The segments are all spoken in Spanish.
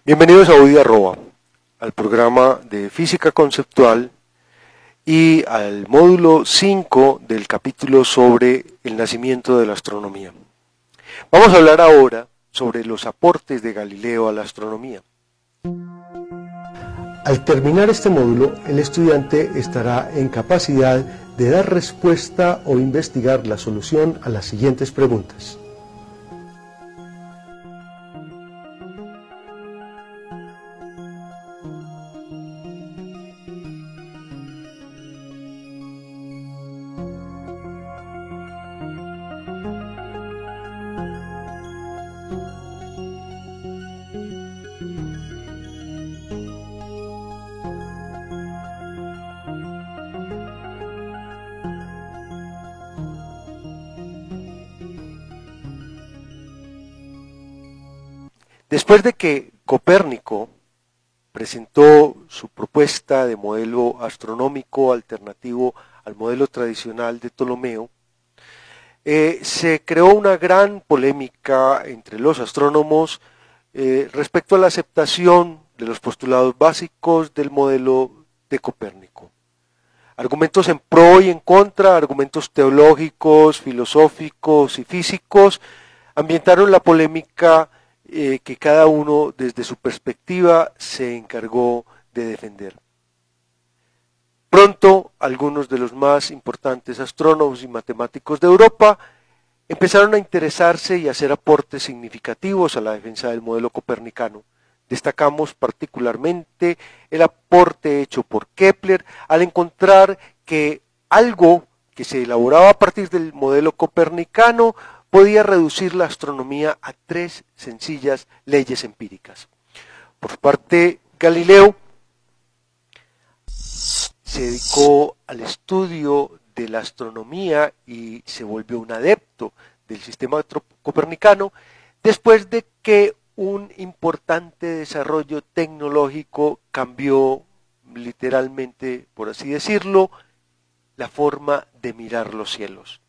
Bienvenidos a Udi Arroba, al programa de Física Conceptual y al módulo 5 del capítulo sobre el nacimiento de la astronomía. Vamos a hablar ahora sobre los aportes de Galileo a la astronomía. Al terminar este módulo, el estudiante estará en capacidad de dar respuesta o investigar la solución a las siguientes preguntas. Después de que Copérnico presentó su propuesta de modelo astronómico alternativo al modelo tradicional de Ptolomeo, se creó una gran polémica entre los astrónomos respecto a la aceptación de los postulados básicos del modelo de Copérnico. Argumentos en pro y en contra, argumentos teológicos, filosóficos y físicos, ambientaron la polémica que cada uno desde su perspectiva se encargó de defender. Pronto, algunos de los más importantes astrónomos y matemáticos de Europa empezaron a interesarse y a hacer aportes significativos a la defensa del modelo copernicano. Destacamos particularmente el aporte hecho por Kepler al encontrar que algo que se elaboraba a partir del modelo copernicano podía reducir la astronomía a 3 sencillas leyes empíricas. Por su parte, Galileo se dedicó al estudio de la astronomía y se volvió un adepto del sistema copernicano después de que un importante desarrollo tecnológico cambió literalmente, por así decirlo, la forma de mirar los cielos.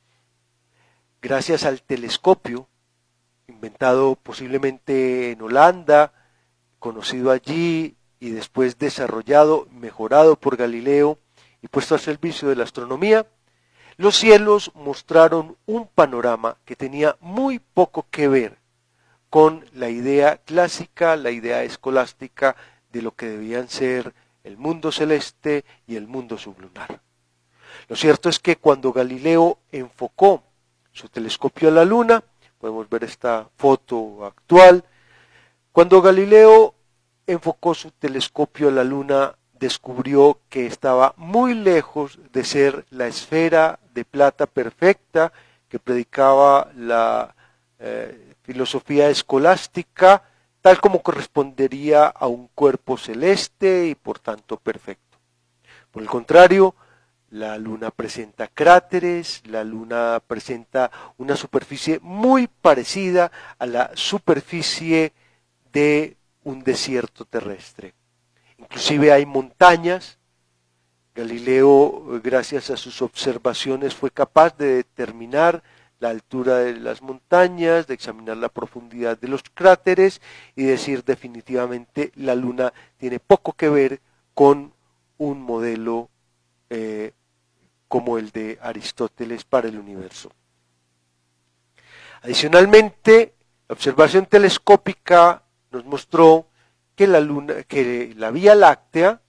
Gracias al telescopio, inventado posiblemente en Holanda, conocido allí y después desarrollado, mejorado por Galileo y puesto al servicio de la astronomía, los cielos mostraron un panorama que tenía muy poco que ver con la idea clásica, la idea escolástica de lo que debían ser el mundo celeste y el mundo sublunar. Lo cierto es que cuando Galileo enfocó su telescopio a la Luna, podemos ver esta foto actual, cuando Galileo enfocó su telescopio a la Luna, descubrió que estaba muy lejos de ser la esfera de plata perfecta que predicaba la filosofía escolástica, tal como correspondería a un cuerpo celeste y por tanto perfecto. Por el contrario, la Luna presenta cráteres, la Luna presenta una superficie muy parecida a la superficie de un desierto terrestre. Inclusive hay montañas. Galileo, gracias a sus observaciones, fue capaz de determinar la altura de las montañas, de examinar la profundidad de los cráteres y decir definitivamente la Luna tiene poco que ver con un modelo como el de Aristóteles para el universo. Adicionalmente, la observación telescópica nos mostró que la Vía Láctea,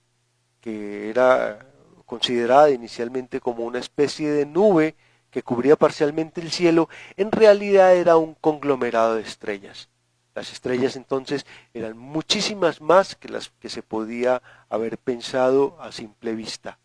que era considerada inicialmente como una especie de nube que cubría parcialmente el cielo, en realidad era un conglomerado de estrellas. Las estrellas entonces eran muchísimas más que las que se podía haber pensado a simple vista.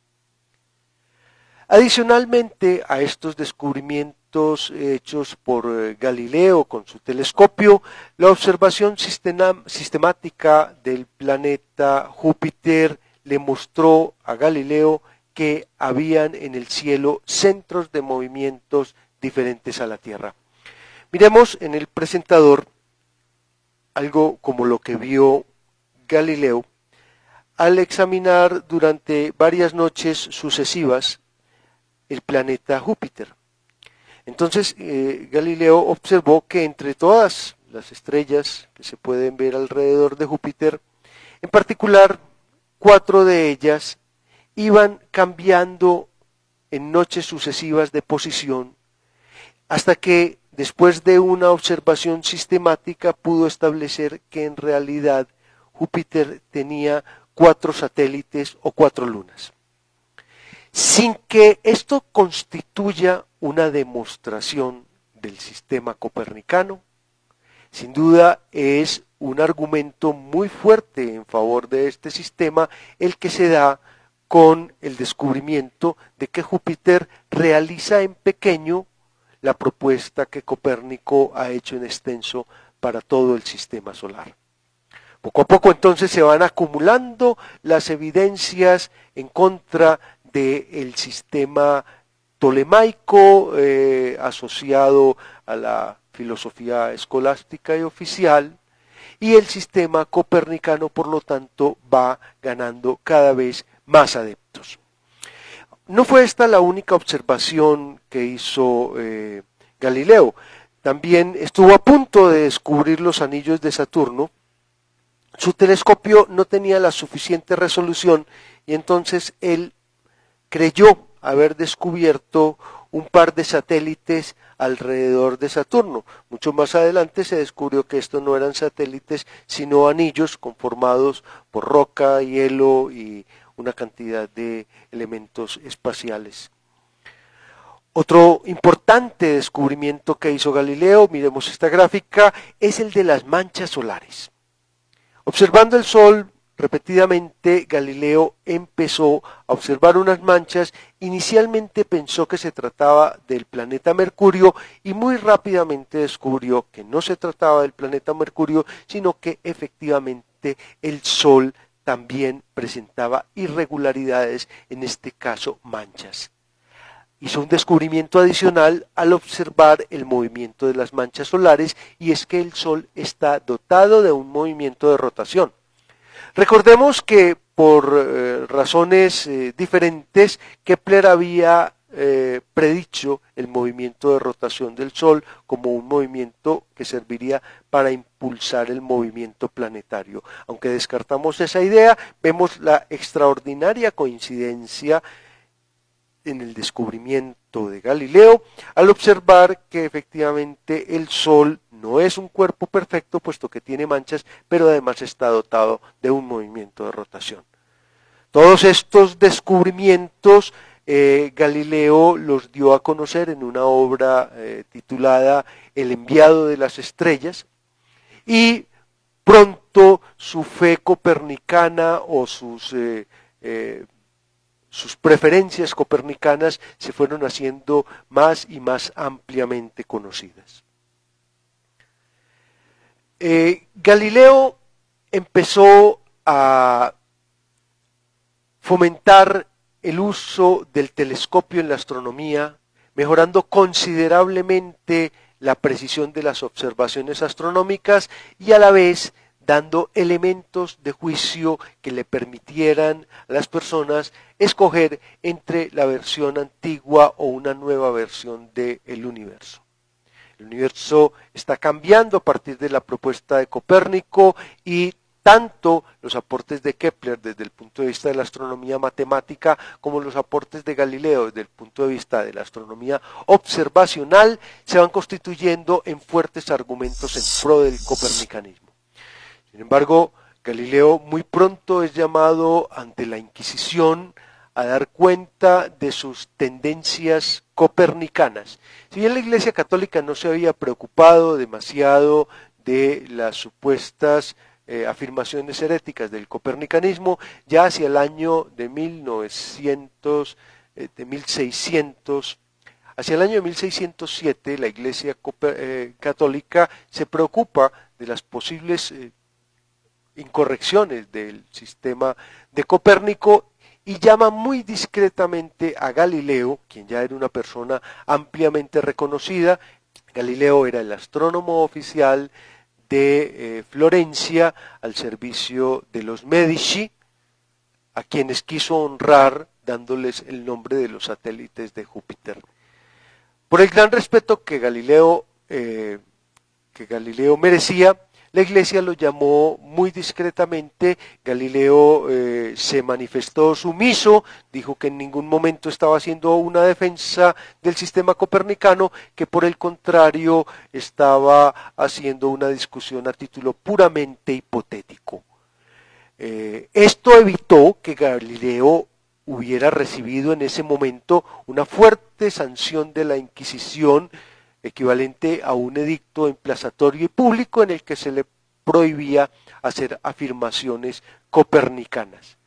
Adicionalmente a estos descubrimientos hechos por Galileo con su telescopio, la observación sistemática del planeta Júpiter le mostró a Galileo que habían en el cielo centros de movimientos diferentes a la Tierra. Miremos en el presentador algo como lo que vio Galileo al examinar durante varias noches sucesivas el planeta Júpiter. Entonces Galileo observó que entre todas las estrellas que se pueden ver alrededor de Júpiter, en particular 4 de ellas iban cambiando en noches sucesivas de posición, hasta que después de una observación sistemática pudo establecer que en realidad Júpiter tenía 4 satélites o 4 lunas. Sin que esto constituya una demostración del sistema copernicano, sin duda es un argumento muy fuerte en favor de este sistema el que se da con el descubrimiento de que Júpiter realiza en pequeño la propuesta que Copérnico ha hecho en extenso para todo el sistema solar. Poco a poco entonces se van acumulando las evidencias en contra del sistema tolemaico asociado a la filosofía escolástica y oficial, y el sistema copernicano por lo tanto va ganando cada vez más adeptos. No fue esta la única observación que hizo Galileo, también estuvo a punto de descubrir los anillos de Saturno. Su telescopio no tenía la suficiente resolución y entonces él creyó haber descubierto un par de satélites alrededor de Saturno. Mucho más adelante se descubrió que estos no eran satélites, sino anillos conformados por roca, hielo y una cantidad de elementos espaciales. Otro importante descubrimiento que hizo Galileo, miremos esta gráfica, es el de las manchas solares. Observando el Sol repetidamente, Galileo empezó a observar unas manchas. Inicialmente pensó que se trataba del planeta Mercurio y muy rápidamente descubrió que no se trataba del planeta Mercurio, sino que efectivamente el Sol también presentaba irregularidades, en este caso manchas. Hizo un descubrimiento adicional al observar el movimiento de las manchas solares, y es que el Sol está dotado de un movimiento de rotación. Recordemos que por razones diferentes, Kepler había predicho el movimiento de rotación del Sol como un movimiento que serviría para impulsar el movimiento planetario. Aunque descartamos esa idea, vemos la extraordinaria coincidencia en el descubrimiento de Galileo al observar que efectivamente el Sol no es un cuerpo perfecto, puesto que tiene manchas, pero además está dotado de un movimiento de rotación. Todos estos descubrimientos Galileo los dio a conocer en una obra titulada El enviado de las estrellas, y pronto su fe copernicana o sus preferencias copernicanas se fueron haciendo más y más ampliamente conocidas. Galileo empezó a fomentar el uso del telescopio en la astronomía, mejorando considerablemente la precisión de las observaciones astronómicas y a la vez dando elementos de juicio que le permitieran a las personas escoger entre la versión antigua o una nueva versión del universo. El universo está cambiando a partir de la propuesta de Copérnico, y tanto los aportes de Kepler desde el punto de vista de la astronomía matemática como los aportes de Galileo desde el punto de vista de la astronomía observacional se van constituyendo en fuertes argumentos en pro del copernicanismo. Sin embargo, Galileo muy pronto es llamado ante la Inquisición a dar cuenta de sus tendencias copernicanas. Si bien la Iglesia Católica no se había preocupado demasiado de las supuestas afirmaciones heréticas del copernicanismo, ya hacia el año de 1900 de 1600. Hacia el año de 1607, la Iglesia católica se preocupa de las posibles incorrecciones del sistema de Copérnico y llama muy discretamente a Galileo, quien ya era una persona ampliamente reconocida. Galileo era el astrónomo oficial de Florencia al servicio de los Medici, a quienes quiso honrar dándoles el nombre de los satélites de Júpiter. Por el gran respeto que Galileo merecía, la Iglesia lo llamó muy discretamente. Galileo se manifestó sumiso, dijo que en ningún momento estaba haciendo una defensa del sistema copernicano, que por el contrario estaba haciendo una discusión a título puramente hipotético. Esto evitó que Galileo hubiera recibido en ese momento una fuerte sanción de la Inquisición, equivalente a un edicto emplazatorio y público en el que se le prohibía hacer afirmaciones copernicanas.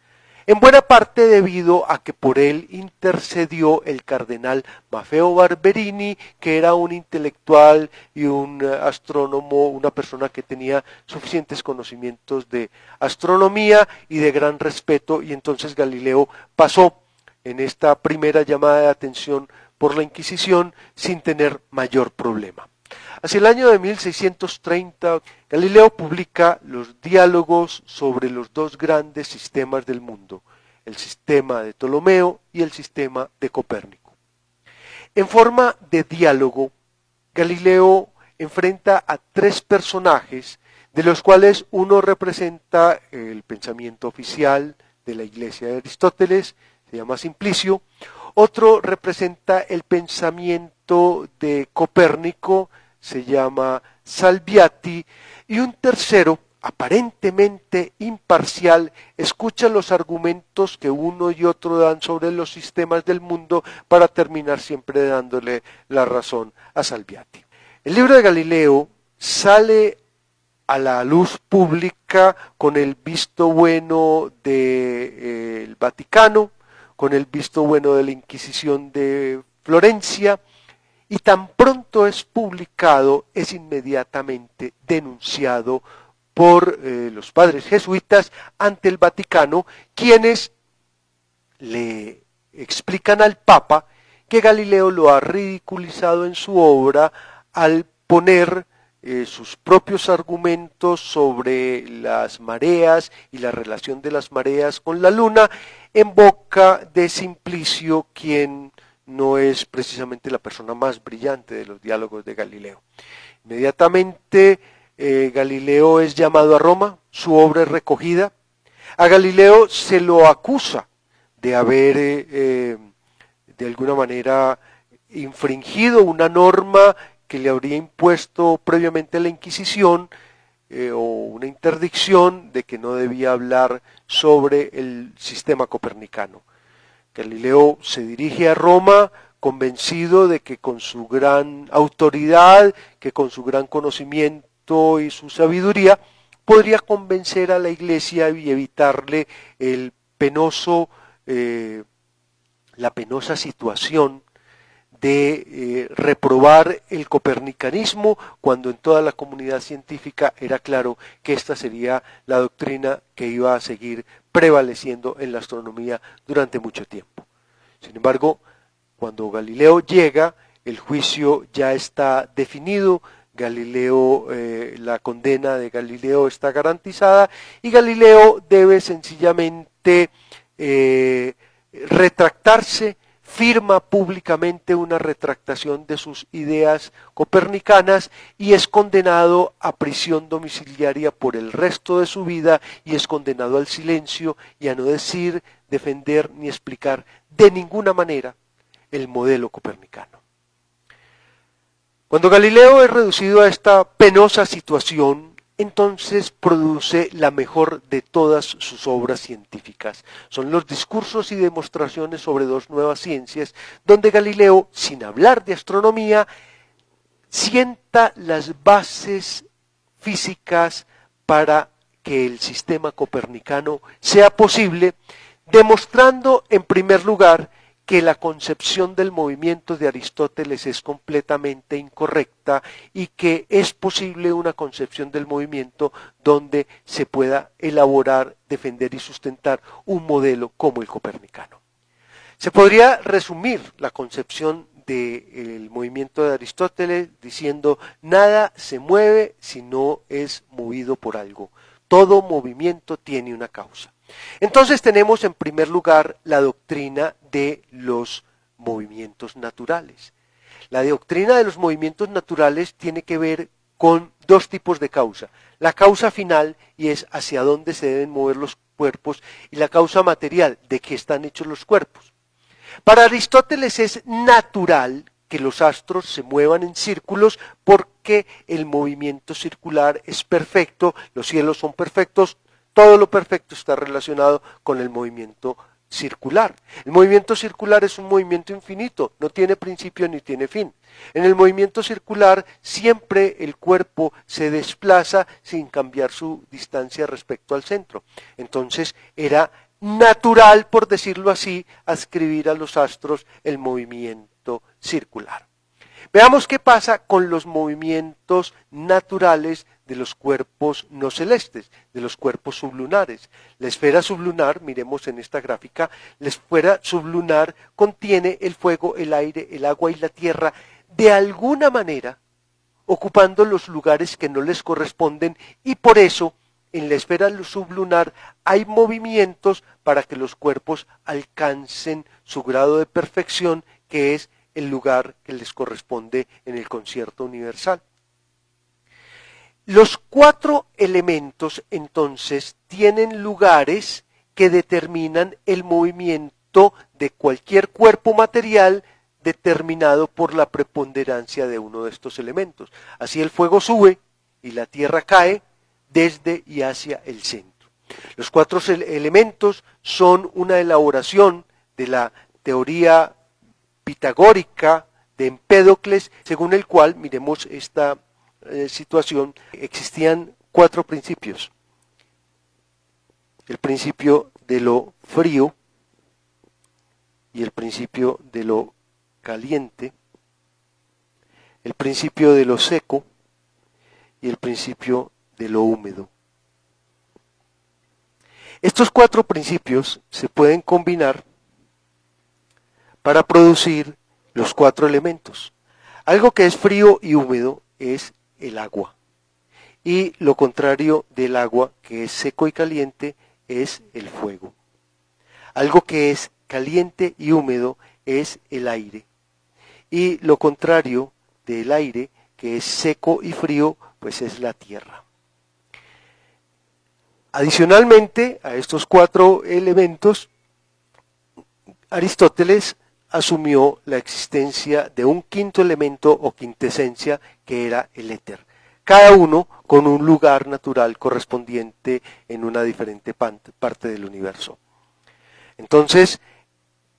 En buena parte debido a que por él intercedió el cardenal Maffeo Barberini, que era un intelectual y un astrónomo, una persona que tenía suficientes conocimientos de astronomía y de gran respeto, y entonces Galileo pasó en esta primera llamada de atención por la Inquisición sin tener mayor problema. Hacia el año de 1630, Galileo publica los diálogos sobre los dos grandes sistemas del mundo, el sistema de Ptolomeo y el sistema de Copérnico. En forma de diálogo, Galileo enfrenta a tres personajes, de los cuales uno representa el pensamiento oficial de la Iglesia de Aristóteles, se llama Simplicio; otro representa el pensamiento de Copérnico, se llama Salviati; y un tercero, aparentemente imparcial, escucha los argumentos que uno y otro dan sobre los sistemas del mundo para terminar siempre dándole la razón a Salviati. El libro de Galileo sale a la luz pública con el visto bueno del Vaticano, con el visto bueno de la Inquisición de Florencia, y tan pronto es publicado, es inmediatamente denunciado por los padres jesuitas ante el Vaticano, quienes le explican al Papa que Galileo lo ha ridiculizado en su obra al poner sus propios argumentos sobre las mareas y la relación de las mareas con la luna en boca de Simplicio, quien no es precisamente la persona más brillante de los diálogos de Galileo. Inmediatamente Galileo es llamado a Roma, su obra es recogida. A Galileo se lo acusa de haber de alguna manera infringido una norma que le habría impuesto previamente la Inquisición, o una interdicción de que no debía hablar sobre el sistema copernicano. Galileo se dirige a Roma convencido de que con su gran autoridad, que con su gran conocimiento y su sabiduría, podría convencer a la Iglesia y evitarle la penosa situación de reprobar el copernicanismo, cuando en toda la comunidad científica era claro que esta sería la doctrina que iba a seguir prevaleciendo en la astronomía durante mucho tiempo. Sin embargo, cuando Galileo llega, el juicio ya está definido. Galileo, la condena de Galileo está garantizada, y Galileo debe sencillamente retractarse. Firma públicamente una retractación de sus ideas copernicanas y es condenado a prisión domiciliaria por el resto de su vida, y es condenado al silencio y a no decir, defender ni explicar de ninguna manera el modelo copernicano. Cuando Galileo es reducido a esta penosa situación, entonces produce la mejor de todas sus obras científicas. Son los discursos y demostraciones sobre dos nuevas ciencias, donde Galileo, sin hablar de astronomía, sienta las bases físicas para que el sistema copernicano sea posible, demostrando en primer lugar que la concepción del movimiento de Aristóteles es completamente incorrecta y que es posible una concepción del movimiento donde se pueda elaborar, defender y sustentar un modelo como el copernicano. Se podría resumir la concepción del movimiento de Aristóteles diciendo: nada se mueve si no es movido por algo. Todo movimiento tiene una causa. Entonces tenemos en primer lugar la doctrina de los movimientos naturales. La doctrina de los movimientos naturales tiene que ver con dos tipos de causa. La causa final, y es hacia dónde se deben mover los cuerpos, y la causa material, de qué están hechos los cuerpos. Para Aristóteles es natural que los astros se muevan en círculos porque el movimiento circular es perfecto, los cielos son perfectos, todo lo perfecto está relacionado con el movimiento circular. El movimiento circular es un movimiento infinito, no tiene principio ni tiene fin. En el movimiento circular siempre el cuerpo se desplaza sin cambiar su distancia respecto al centro. Entonces era natural, por decirlo así, adscribir a los astros el movimiento circular. Veamos qué pasa con los movimientos naturales de los cuerpos no celestes, de los cuerpos sublunares. La esfera sublunar, miremos en esta gráfica, la esfera sublunar contiene el fuego, el aire, el agua y la tierra, de alguna manera ocupando los lugares que no les corresponden, y por eso en la esfera sublunar hay movimientos para que los cuerpos alcancen su grado de perfección, que es el lugar que les corresponde en el concierto universal. Los cuatro elementos, entonces, tienen lugares que determinan el movimiento de cualquier cuerpo material determinado por la preponderancia de uno de estos elementos. Así el fuego sube y la tierra cae desde y hacia el centro. Los cuatro elementos son una elaboración de la teoría pitagórica de Empédocles, según el cual, miremos esta situación, existían cuatro principios. El principio de lo frío y el principio de lo caliente, el principio de lo seco y el principio de lo húmedo. Estos cuatro principios se pueden combinar para producir los cuatro elementos. Algo que es frío y húmedo es el agua, y lo contrario del agua, que es seco y caliente, es el fuego. Algo que es caliente y húmedo es el aire, y lo contrario del aire, que es seco y frío, pues es la tierra. Adicionalmente a estos cuatro elementos, Aristóteles asumió la existencia de un quinto elemento o quintesencia, que era el éter, cada uno con un lugar natural correspondiente en una diferente parte del universo. Entonces,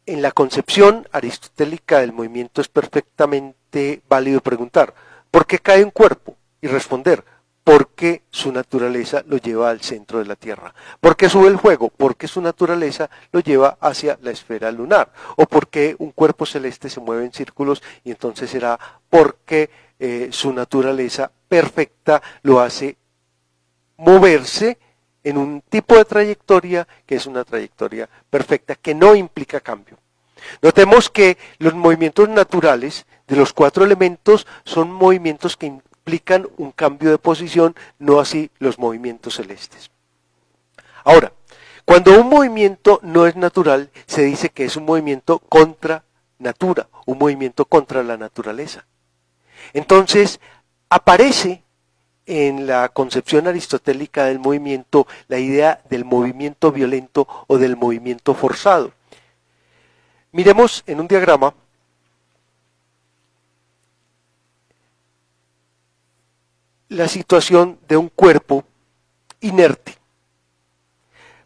en la concepción aristotélica del movimiento es perfectamente válido preguntar: ¿por qué cae un cuerpo? Y responder: porque su naturaleza lo lleva al centro de la Tierra. ¿Por qué sube el fuego? Porque su naturaleza lo lleva hacia la esfera lunar. ¿O por qué un cuerpo celeste se mueve en círculos? Y entonces será porque su naturaleza perfecta lo hace moverse en un tipo de trayectoria que es una trayectoria perfecta, que no implica cambio. Notemos que los movimientos naturales de los cuatro elementos son movimientos que implican un cambio de posición, no así los movimientos celestes. Ahora, cuando un movimiento no es natural, se dice que es un movimiento contra natura, un movimiento contra la naturaleza. Entonces, aparece en la concepción aristotélica del movimiento la idea del movimiento violento o del movimiento forzado. Miremos en un diagrama la situación de un cuerpo inerte.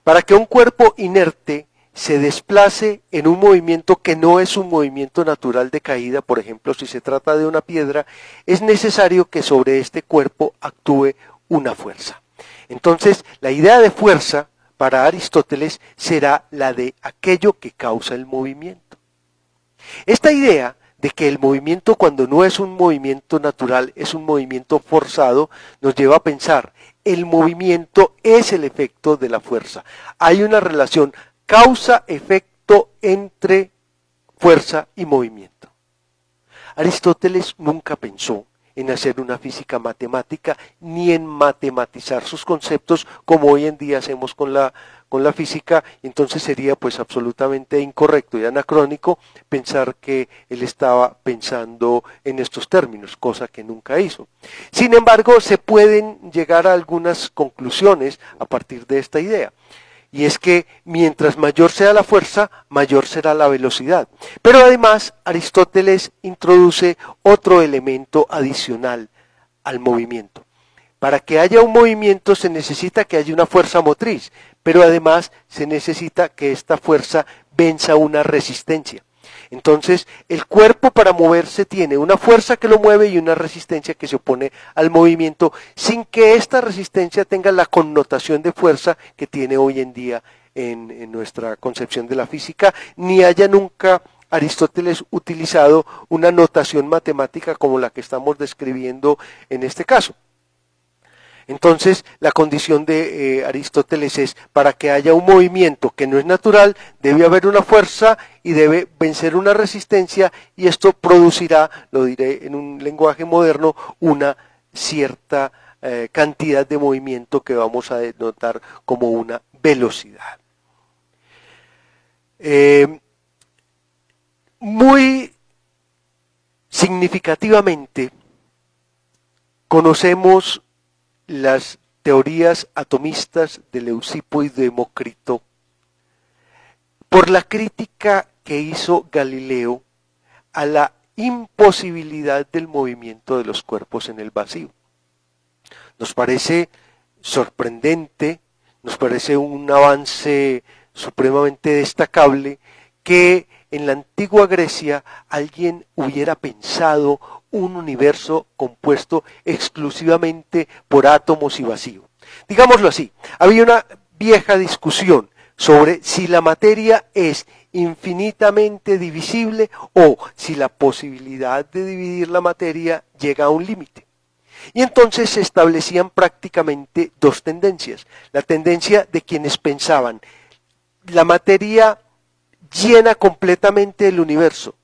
Para que un cuerpo inerte se desplace en un movimiento que no es un movimiento natural de caída, por ejemplo, si se trata de una piedra, es necesario que sobre este cuerpo actúe una fuerza. Entonces, la idea de fuerza para Aristóteles será la de aquello que causa el movimiento. Esta idea de que el movimiento, cuando no es un movimiento natural, es un movimiento forzado, nos lleva a pensar, el movimiento es el efecto de la fuerza. Hay una relación causa-efecto entre fuerza y movimiento. Aristóteles nunca pensó en hacer una física matemática ni en matematizar sus conceptos como hoy en día hacemos con la física, entonces sería pues absolutamente incorrecto y anacrónico pensar que él estaba pensando en estos términos, cosa que nunca hizo. Sin embargo, se pueden llegar a algunas conclusiones a partir de esta idea. Y es que mientras mayor sea la fuerza, mayor será la velocidad. Pero además, Aristóteles introduce otro elemento adicional al movimiento. Para que haya un movimiento se necesita que haya una fuerza motriz, pero además se necesita que esta fuerza venza una resistencia. Entonces, el cuerpo para moverse tiene una fuerza que lo mueve y una resistencia que se opone al movimiento, sin que esta resistencia tenga la connotación de fuerza que tiene hoy en día en nuestra concepción de la física, ni haya nunca Aristóteles utilizado una notación matemática como la que estamos describiendo en este caso. Entonces, la condición de Aristóteles es, para que haya un movimiento que no es natural, debe haber una fuerza y debe vencer una resistencia, y esto producirá, lo diré en un lenguaje moderno, una cierta cantidad de movimiento que vamos a denotar como una velocidad. Muy significativamente, conocemos las teorías atomistas de Leucipo y Demócrito por la crítica que hizo Galileo a la imposibilidad del movimiento de los cuerpos en el vacío. Nos parece sorprendente, nos parece un avance supremamente destacable que en la antigua Grecia alguien hubiera pensado un universo compuesto exclusivamente por átomos y vacío. Digámoslo así, había una vieja discusión sobre si la materia es infinitamente divisible o si la posibilidad de dividir la materia llega a un límite. Y entonces se establecían prácticamente dos tendencias. La tendencia de quienes pensaban, la materia llena completamente el universo,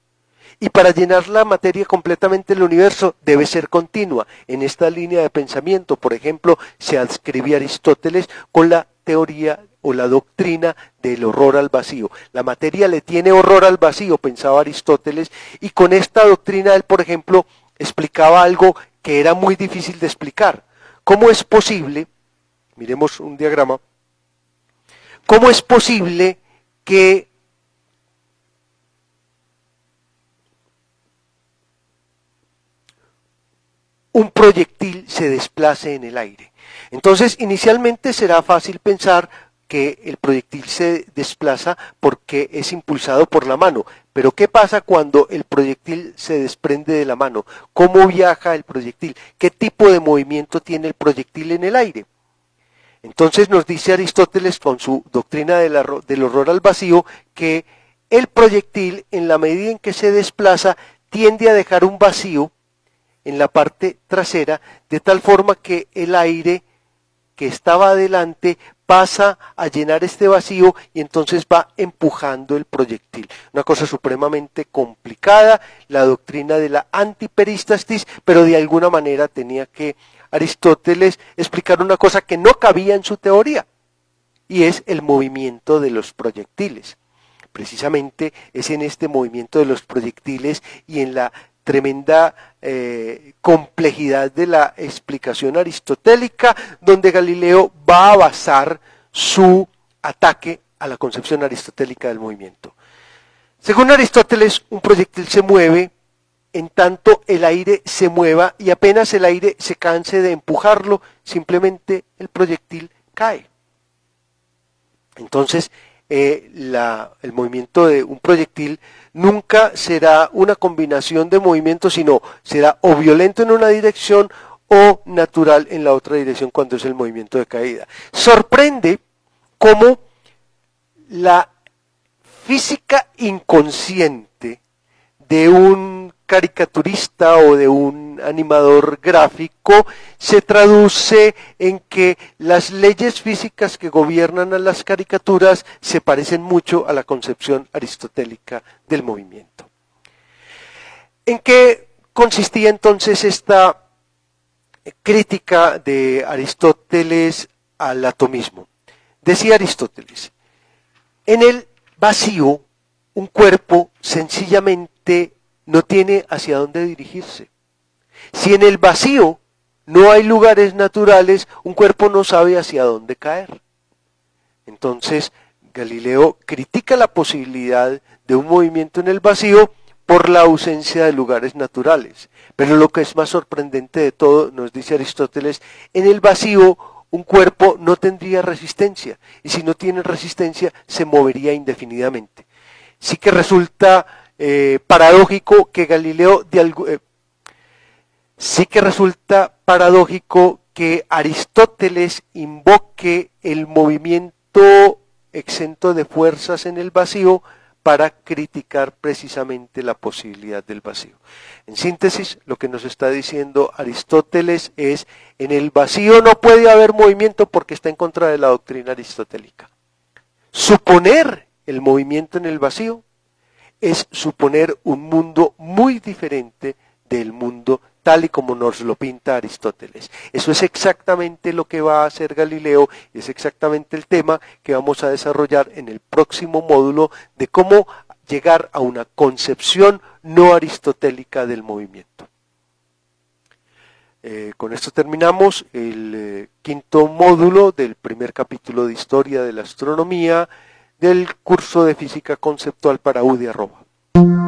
y para llenar la materia completamente el universo debe ser continua. En esta línea de pensamiento, por ejemplo, se adscribía Aristóteles con la teoría o la doctrina del horror al vacío. La materia le tiene horror al vacío, pensaba Aristóteles, y con esta doctrina él, por ejemplo, explicaba algo que era muy difícil de explicar. ¿Cómo es posible, miremos un diagrama, cómo es posible que un proyectil se desplace en el aire? Entonces, inicialmente será fácil pensar que el proyectil se desplaza porque es impulsado por la mano. Pero ¿qué pasa cuando el proyectil se desprende de la mano? ¿Cómo viaja el proyectil? ¿Qué tipo de movimiento tiene el proyectil en el aire? Entonces nos dice Aristóteles con su doctrina del horror al vacío que el proyectil, en la medida en que se desplaza, tiende a dejar un vacío en la parte trasera, de tal forma que el aire que estaba adelante pasa a llenar este vacío y entonces va empujando el proyectil. Una cosa supremamente complicada, la doctrina de la antiperístasis, pero de alguna manera tenía que Aristóteles explicar una cosa que no cabía en su teoría, y es el movimiento de los proyectiles. Precisamente es en este movimiento de los proyectiles y en la tremenda complejidad de la explicación aristotélica, donde Galileo va a basar su ataque a la concepción aristotélica del movimiento. Según Aristóteles, un proyectil se mueve en tanto el aire se mueva, y apenas el aire se canse de empujarlo, simplemente el proyectil cae. Entonces, el movimiento de un proyectil nunca será una combinación de movimientos, sino será o violento en una dirección o natural en la otra dirección cuando es el movimiento de caída. Sorprende cómo la física inconsciente de un caricaturista o de un animador gráfico se traduce en que las leyes físicas que gobiernan a las caricaturas se parecen mucho a la concepción aristotélica del movimiento. ¿En qué consistía entonces esta crítica de Aristóteles al atomismo? Decía Aristóteles, en el vacío un cuerpo sencillamente no tiene hacia dónde dirigirse. Si en el vacío no hay lugares naturales, un cuerpo no sabe hacia dónde caer. Entonces, Galileo critica la posibilidad de un movimiento en el vacío por la ausencia de lugares naturales. Pero lo que es más sorprendente de todo, nos dice Aristóteles, en el vacío un cuerpo no tendría resistencia, y si no tiene resistencia se movería indefinidamente. Sí que resulta paradójico que Galileo sí que resulta paradójico que Aristóteles invoque el movimiento exento de fuerzas en el vacío para criticar precisamente la posibilidad del vacío. En síntesis, lo que nos está diciendo Aristóteles es, en el vacío no puede haber movimiento porque está en contra de la doctrina aristotélica. Suponer el movimiento en el vacío es suponer un mundo muy diferente del mundo tal y como nos lo pinta Aristóteles. Eso es exactamente lo que va a hacer Galileo y es exactamente el tema que vamos a desarrollar en el próximo módulo de cómo llegar a una concepción no aristotélica del movimiento. Con esto terminamos el quinto módulo del primer capítulo de Historia de la Astronomía del curso de Física Conceptual para UDI @.